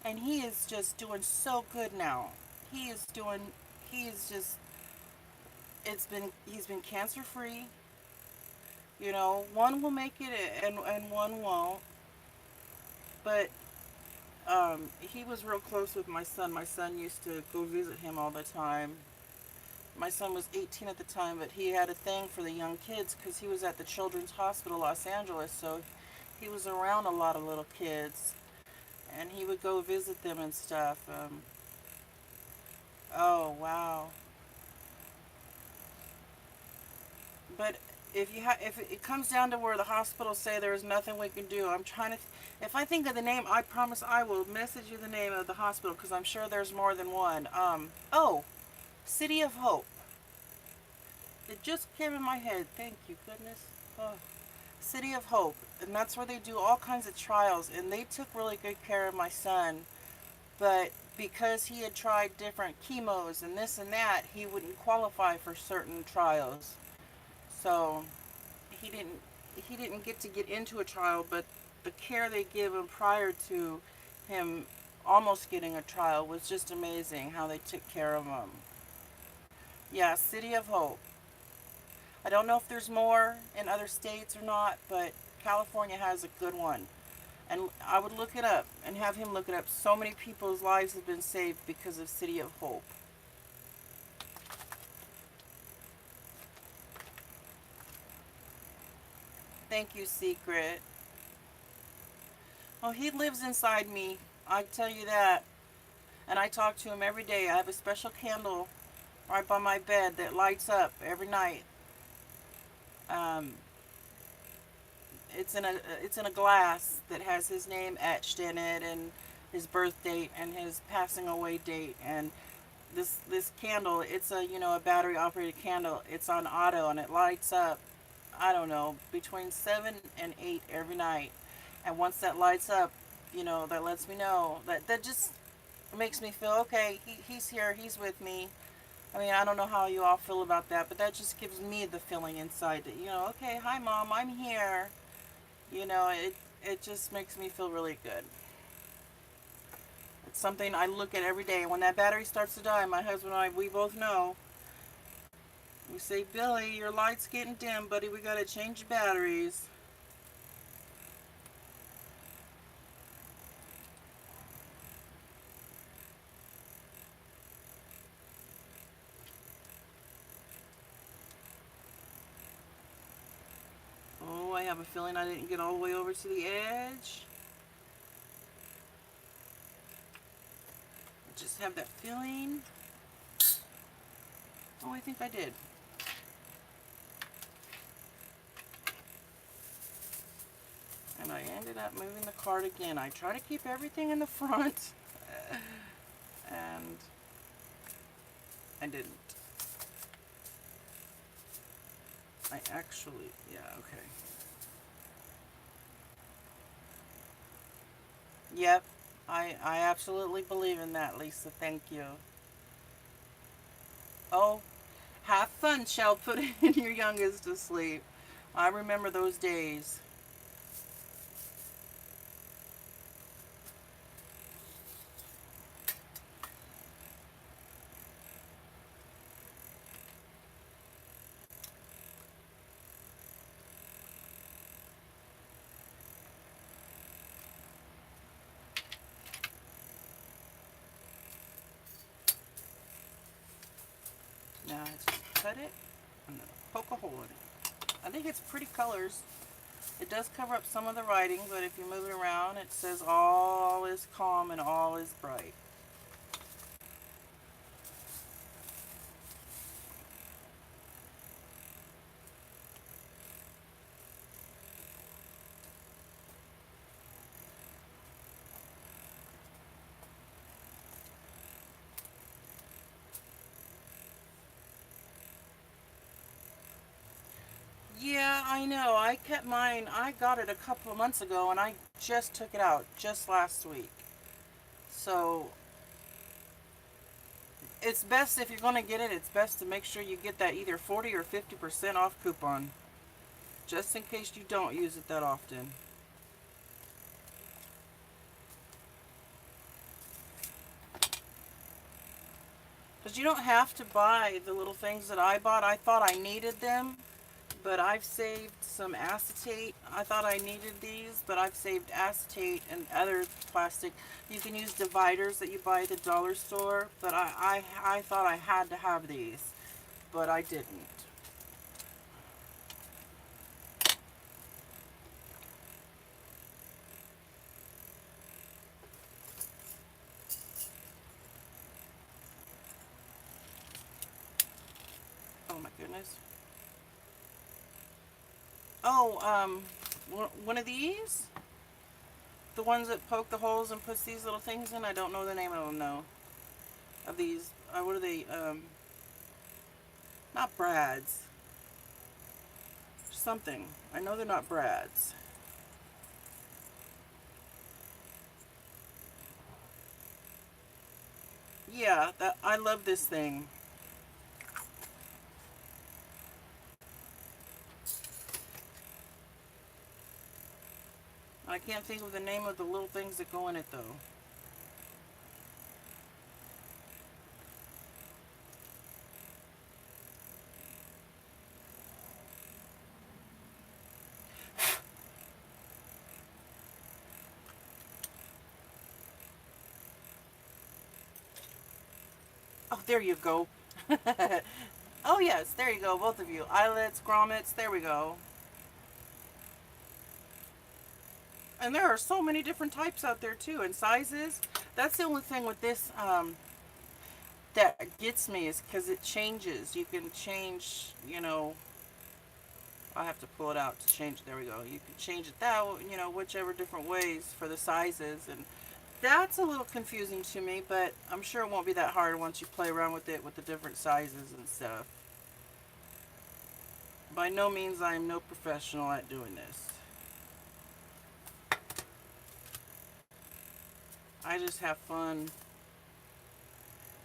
and he is just doing so good now. He is doing, he is just, he's been cancer free. One will make it and one won't. But he was real close with my son. My son used to go visit him all the time. My son was 18 at the time, but he had a thing for the young kids because he was at the Children's Hospital Los Angeles, so he was around a lot of little kids, and he would go visit them and stuff. Oh, wow. But if it comes down to where the hospitals say there is nothing we can do, I'm trying to, if I think of the name, I promise I will message you the name of the hospital, because I'm sure there's more than one. Oh, City of Hope. It just came in my head. Thank you, goodness. Oh. City of Hope. And that's where they do all kinds of trials. And they took really good care of my son. But because he had tried different chemos and this and that, he wouldn't qualify for certain trials. So he didn't get into a trial, but the care they give him prior to him almost getting a trial was just amazing how they took care of him. Yeah, City of Hope. I don't know if there's more in other states or not, but California has a good one. And I would look it up and have him look it up. So many people's lives have been saved because of City of Hope. Thank you, Secret. Oh, he lives inside me. I tell you that. And I talk to him every day. I have a special candle right by my bed that lights up every night. Um, it's in a glass that has his name etched in it, and his birth date and his passing away date. And this candle, it's a battery operated candle. It's on auto, and it lights up, I don't know, between 7 and 8 every night. And once that lights up, that lets me know that just makes me feel okay. He's here, he's with me. I mean, I don't know how you all feel about that, but that just gives me the feeling inside that, okay, hi mom, I'm here. It just makes me feel really good. something I look at every day. When that battery starts to die, my husband and I, we both know. We say, Billy, your light's getting dim, buddy. We gotta change the batteries. Oh, I have a feeling I didn't get all the way over to the edge. I just have that feeling. Oh, I think I did. And I ended up moving the cart again. I try to keep everything in the front. And I didn't. I actually, yeah, okay. Yep, I absolutely believe in that, Lisa. Thank you. Oh, have fun, child, putting your youngest to sleep. I remember those days. Now I just cut it and then poke a hole in it. I think it's pretty colors. It does cover up some of the writing, but if you move it around, it says all is calm and all is bright. Yeah, I know. I kept mine. I got it a couple of months ago and I just took it out just last week. So it's best if you're going to get it, it's best to make sure you get that either 40 or 50% off coupon. Just in case you don't use it that often. Because you don't have to buy the little things that I bought. I thought I needed them, but I've saved some acetate. I thought I needed these, but I've saved acetate and other plastic. You can use dividers that you buy at the dollar store, but I thought I had to have these, but I didn't. Oh my goodness. Oh, one of these? The ones that poke the holes and puts these little things in? I don't know the name of them, though. Of these. What are they? Not Brads. Something. I know they're not Brads. Yeah, I love this thing. I can't think of the name of the little things that go in it, though. Oh, there you go. Oh, yes, there you go, both of you. Eyelets, grommets, there we go. And there are so many different types out there, too, and sizes. That's the only thing with this that gets me is because it changes. You can change, I have to pull it out to change. There we go. You can change it that, whichever different ways for the sizes. And that's a little confusing to me, but I'm sure it won't be that hard once you play around with it with the different sizes and stuff. By no means I am no professional at doing this. I just have fun.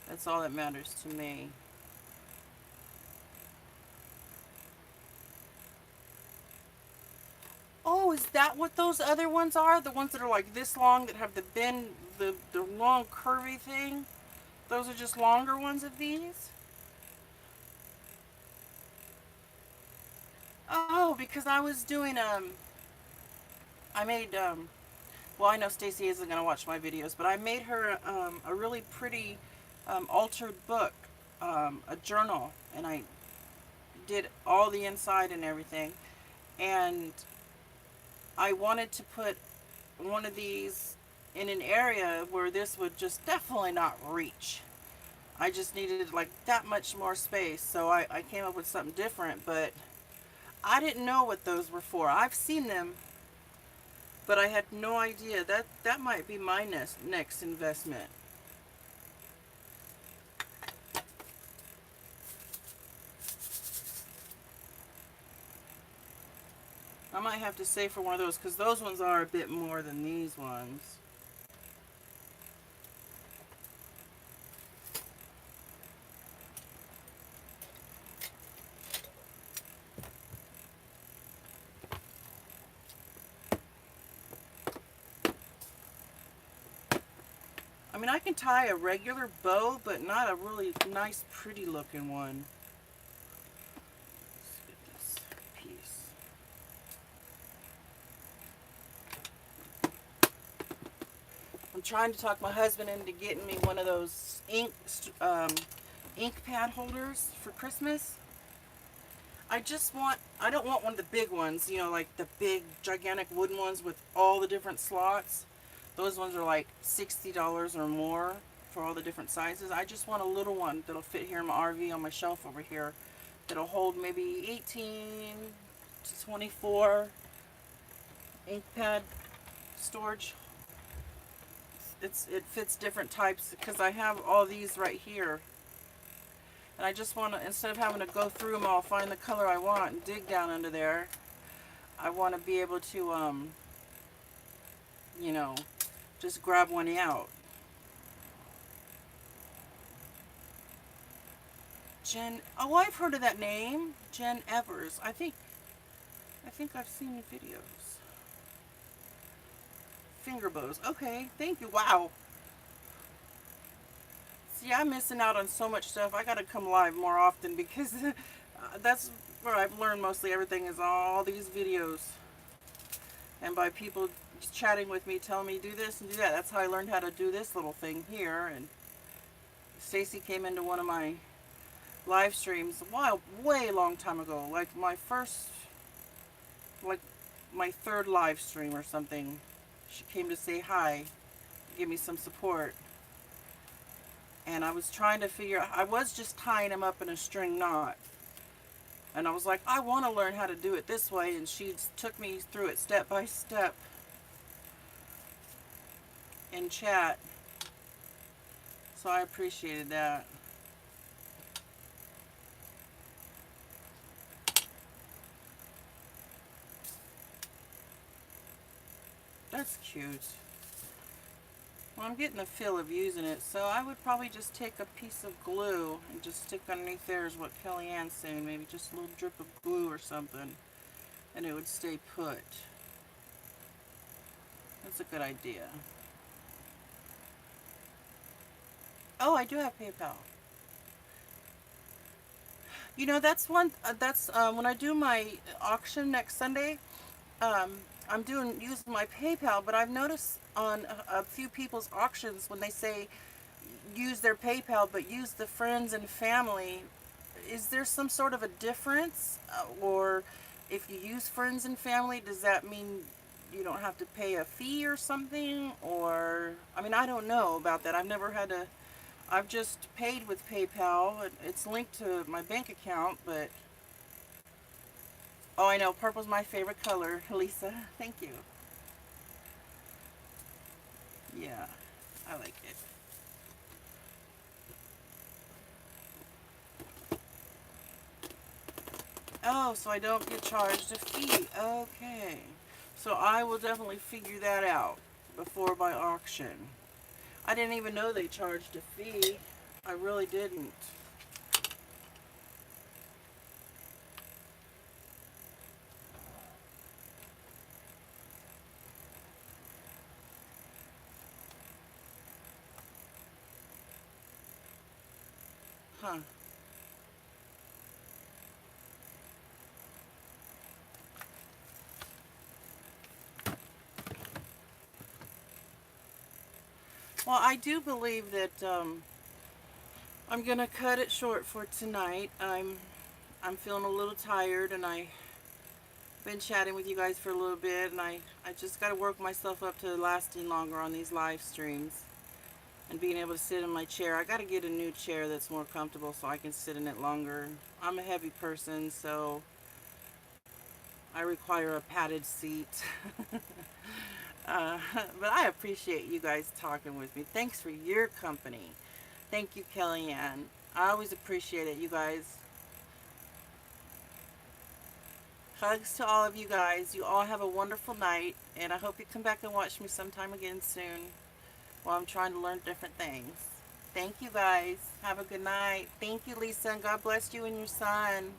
That's all that matters to me. Oh, is that what those other ones are? The ones that are like this long that have the bend, the long curvy thing? Those are just longer ones of these? Oh, because I was doing, I made, well, I know Stacy isn't going to watch my videos, but I made her a really pretty altered book, a journal, and I did all the inside and everything. And I wanted to put one of these in an area where this would just definitely not reach. I just needed like that much more space, so I came up with something different, but I didn't know what those were for. I've seen them, but I had no idea. That might be my next investment. I might have to save for one of those because those ones are a bit more than these ones. I mean, I can tie a regular bow, but not a really nice, pretty looking one. Let's get this piece. I'm trying to talk my husband into getting me one of those ink pad holders for Christmas. I don't want one of the big ones, you know, like the big, gigantic wooden ones with all the different slots. Those ones are like $60 or more for all the different sizes. I just want a little one that'll fit here in my RV on my shelf over here. That'll hold maybe 18 to 24 ink pad storage. It fits different types because I have all these right here. And I just want to, instead of having to go through them all, find the color I want and dig down under there, I want to be able to, you know, just grab one out. Oh, I've heard of that name. Jen Evers. I think I've seen the videos. Finger bows. Okay, thank you. Wow. See, I'm missing out on so much stuff. I gotta come live more often because that's where I've learned mostly everything is all these videos. And by people chatting with me, telling me do this and do that. That's how I learned how to do this little thing here. And Stacy came into one of my live streams a while, way long time ago. Like my third live stream or something. She came to say hi, give me some support. And I was trying to figure out, I was just tying them up in a string knot. And I was like, I want to learn how to do it this way. And she took me through it step by step in chat. So I appreciated that. That's cute. Well, I'm getting the feel of using it, so I would probably just take a piece of glue and just stick underneath there is what Kellyanne's saying, maybe just a little drip of glue or something, and it would stay put. That's a good idea. Oh, I do have PayPal. You know, that's when I do my auction next Sunday, I'm using my PayPal, but I've noticed on a few people's auctions when they say use their PayPal but use the friends and family, is there some sort of a difference? Or if you use friends and family, does that mean you don't have to pay a fee or something? Or, I mean, I don't know about that. I've just paid with PayPal. It's linked to my bank account, but oh, I know, purple's my favorite color, Lisa. Thank you. Yeah, I like it. Oh, so I don't get charged a fee. Okay. So I will definitely figure that out before my auction. I didn't even know they charged a fee. I really didn't. Huh. Well, I do believe that I'm gonna cut it short for tonight. I'm feeling a little tired, and I've been chatting with you guys for a little bit, and I just got to work myself up to lasting longer on these live streams and being able to sit in my chair. I got to get a new chair that's more comfortable so I can sit in it longer. I'm a heavy person, so I require a padded seat. uh, but I appreciate you guys talking with me. Thanks for your company. Thank you, Kellyanne. I always appreciate it, you guys. Hugs to all of you guys. You all have a wonderful night, and I hope you come back and watch me sometime again soon while I'm trying to learn different things. Thank you guys. Have a good night. Thank you, Lisa, and God bless you and your son.